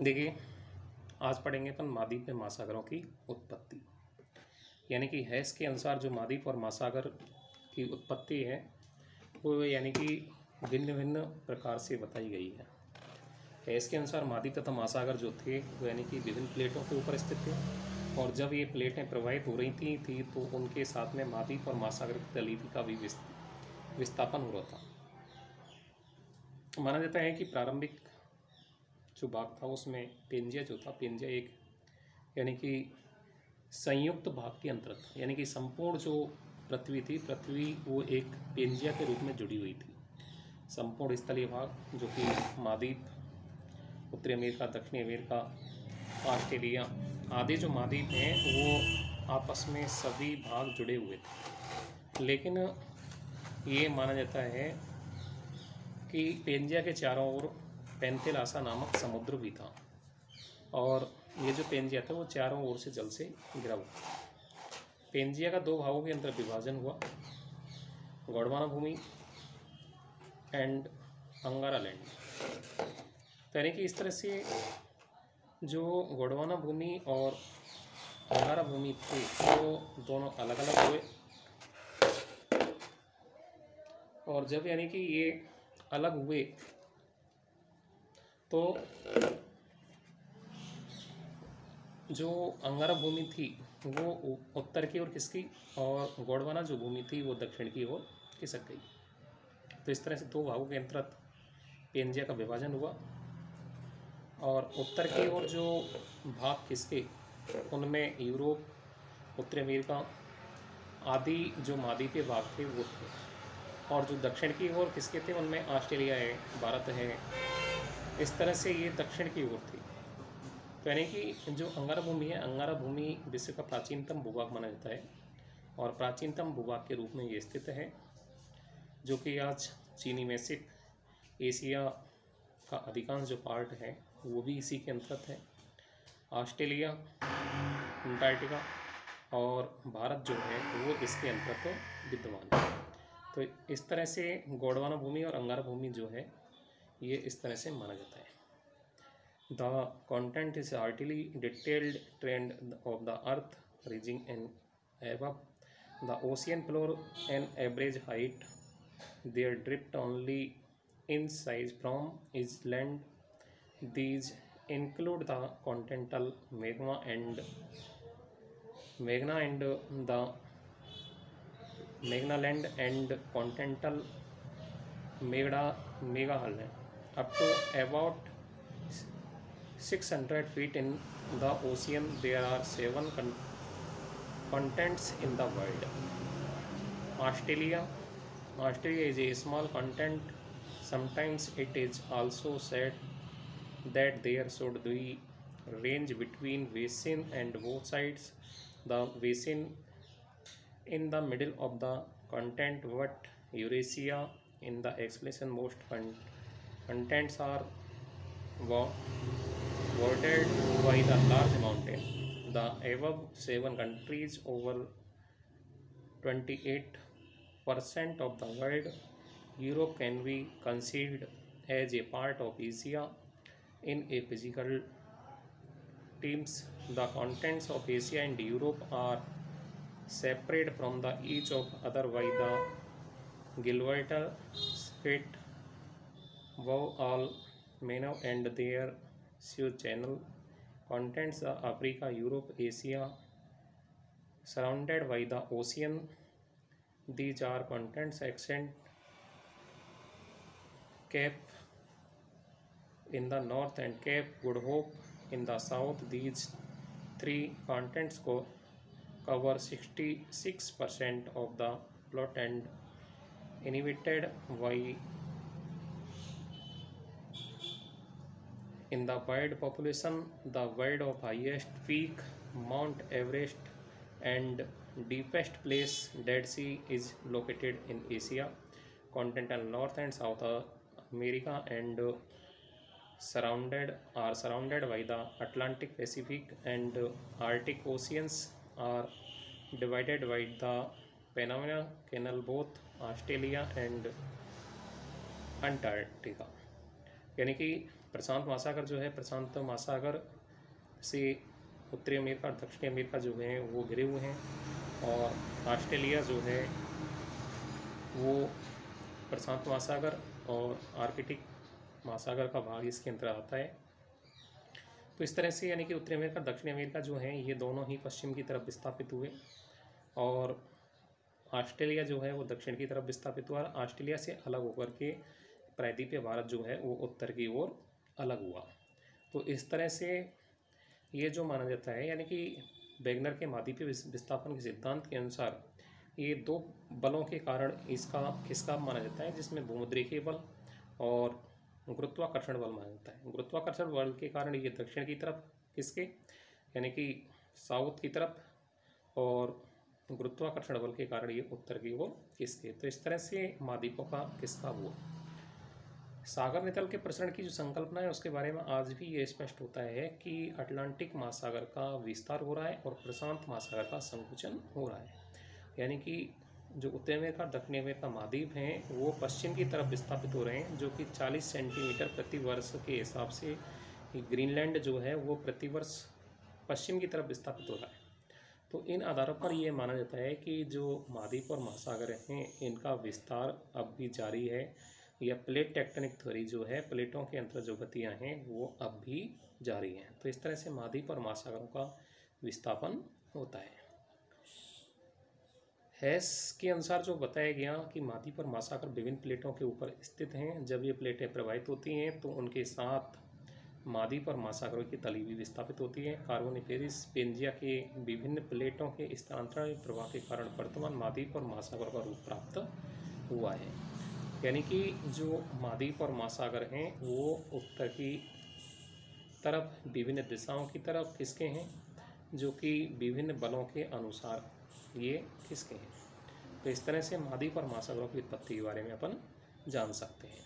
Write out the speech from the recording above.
देखिए, आज पढ़ेंगे अपन महाद्वीप में महासागरों की उत्पत्ति। यानी कि हैस के अनुसार जो महाद्वीप और महासागर की उत्पत्ति है वो यानी कि भिन्न भिन्न प्रकार से बताई गई है। हैस के अनुसार महाद्वीप तथा महासागर जो थे वो यानी कि विभिन्न प्लेटों के ऊपर स्थित थे, और जब ये प्लेटें प्रवाहित हो रही थी तो उनके साथ में महाद्वीप और महासागर की तलहटी का भी विस्थापन हो रहा था। माना जाता है कि प्रारंभिक जो भाग था उसमें पेंजिया जो था, पेंजिया एक यानी कि संयुक्त भाग के अंतर्गत, यानी कि संपूर्ण जो पृथ्वी थी, पृथ्वी वो एक पेंजिया के रूप में जुड़ी हुई थी। संपूर्ण स्थलीय भाग जो कि महाद्वीप, उत्तरी अमेरिका, दक्षिणी अमेरिका, ऑस्ट्रेलिया आदि जो महाद्वीप हैं वो आपस में सभी भाग जुड़े हुए थे। लेकिन ये माना जाता है कि पेंजिया के चारों ओर पेंथेलासा नामक समुद्र भी था, और ये जो पेंजिया था वो चारों ओर से जल से घिरा हुआ। पेंजिया का दो भागों के अंदर विभाजन हुआ, गोंडवाना भूमि एंड अंगारा लैंड। तो यानी कि इस तरह से जो गोंडवाना भूमि और अंगारा भूमि थे वो दोनों अलग अलग हुए, और जब यानी कि ये अलग हुए तो जो अंगारा भूमि थी वो उत्तर की ओर खिसकी और गोंडवाना जो भूमि थी वो दक्षिण की ओर खिसक गई। तो इस तरह से दो भागों के अंतर्गत पेंजिया का विभाजन हुआ, और उत्तर की ओर जो भाग खिसके उनमें यूरोप, उत्तरी अमेरिका आदि जो महाद्वीपीय भाग थे वो थे, और जो दक्षिण की ओर खिसके थे उनमें ऑस्ट्रेलिया है, भारत है। इस तरह से ये दक्षिण की ओर थी। तो यानी कि जो अंगारा भूमि है, अंगारा भूमि विश्व का प्राचीनतम भूभाग माना जाता है, और प्राचीनतम भूभाग के रूप में ये स्थित है, जो कि आज चीनी मैसिप, एशिया का अधिकांश जो पार्ट है वो भी इसी के अंतर्गत है। ऑस्ट्रेलिया, अंटार्कटिका और भारत जो है वो इसके अंतर्गत विद्यमान है। तो इस तरह से गोंडवाना भूमि और अंगारा भूमि जो है ये इस तरह से माना जाता है। The content is hardly detailed trend of the earth rising and above the ocean floor and average height. Their drift only in size from island. These include the continental magma and the Magnaland and continental Megaland up to about 600 feet in the ocean. There are 7 continents in the world. Australia is a small continent. Sometimes it is also said that there should be range between basin and both sides. The basin in the middle of the continent, but Eurasia in the explanation. Most contents are bordered by the large mountain. The above 7 countries, over 28% of the world. Europe can be considered as a part of Asia in a physical terms. The continents of Asia and Europe are separated from the each of other by the Gibraltar Strait, all Mano and their Suez Channel. Continents of Africa, Europe, Asia surrounded by the ocean. These are continents extend Cape in the north and Cape Good Hope in the south. These three continents cover 66% of the plot and inhabited by in the world population. The world of highest peak, Mount Everest, and deepest place, Dead Sea, is located in Asia. Continental North and South America and surrounded by the Atlantic, Pacific, and Arctic Oceans. Are divided by the Panama Canal, both Australia and Antarctica. यानी कि प्रशांत महासागर जो है, प्रशांत महासागर से उत्तरी America और दक्षिणी अमेरिका जो हैं वो घिरे हुए हैं, और ऑस्ट्रेलिया जो है वो प्रशांत महासागर और आर्कटिक महासागर का भाग इसके अंदर आता है। तो इस तरह से यानी कि उत्तरी अमेरिका दक्षिणी अमेरिका जो हैं ये दोनों ही पश्चिम की तरफ विस्थापित हुए, और ऑस्ट्रेलिया जो है वो दक्षिण की तरफ विस्थापित हुआ। ऑस्ट्रेलिया से अलग होकर के प्रायद्वीपीय भारत जो है वो उत्तर की ओर अलग हुआ। तो इस तरह से ये जो माना जाता है, यानी कि वेगनर के महाद्वीपीय विस्थापन के सिद्धांत के अनुसार ये दो बलों के कारण इसका खिसकाव माना जाता है, जिसमें भूमध्यरेखीय बल और गुरुत्वाकर्षण बल माना जाता है। गुरुत्वाकर्षण बल के कारण ये दक्षिण की तरफ खिसके, यानी कि साउथ की तरफ, और गुरुत्वाकर्षण बल के कारण ये उत्तर की ओर खिसके। तो इस तरह से महाद्वीपों का खिसकाव हुआ। सागर नितल के प्रसरण की जो संकल्पना है उसके बारे में आज भी ये स्पष्ट होता है कि अटलांटिक महासागर का विस्तार हो रहा है और प्रशांत महासागर का संकुचन हो रहा है। यानी कि जो उत्तरी अमेरिका और दक्षिणी अमेरिका महाद्वीप हैं वो पश्चिम की तरफ विस्थापित हो रहे हैं, जो कि 40 सेंटीमीटर प्रति वर्ष के हिसाब से ग्रीनलैंड जो है वो प्रति वर्ष पश्चिम की तरफ विस्थापित हो रहा है। तो इन आधारों पर यह माना जाता है कि जो महाद्वीप और महासागर हैं इनका विस्तार अब भी जारी है, या प्लेट टेक्टोनिक थ्योरी जो है, प्लेटों के अंतर जो गतियाँ हैं वो अब भी जारी हैं। तो इस तरह से महाद्वीप और महासागरों का विस्थापन होता है। हैस के अनुसार जो बताया गया कि महाद्वीप और महासागर विभिन्न प्लेटों के ऊपर स्थित हैं, जब ये प्लेटें प्रवाहित होती हैं तो उनके साथ महाद्वीप और महासागरों की तली भी विस्थापित होती है। कार्बोनिफेरस पेंजिया के विभिन्न प्लेटों के स्थानांतरण प्रवाह के कारण वर्तमान महाद्वीप और महासागरों का रूप प्राप्त हुआ है। यानी कि जो महाद्वीप और महासागर हैं वो उत्तर की तरफ विभिन्न दिशाओं की खिसके किसके हैं, जो कि विभिन्न बलों के अनुसार ये किसके हैं। तो इस तरह से महाद्वीप और महासागरों की उत्पत्ति के बारे में अपन जान सकते हैं।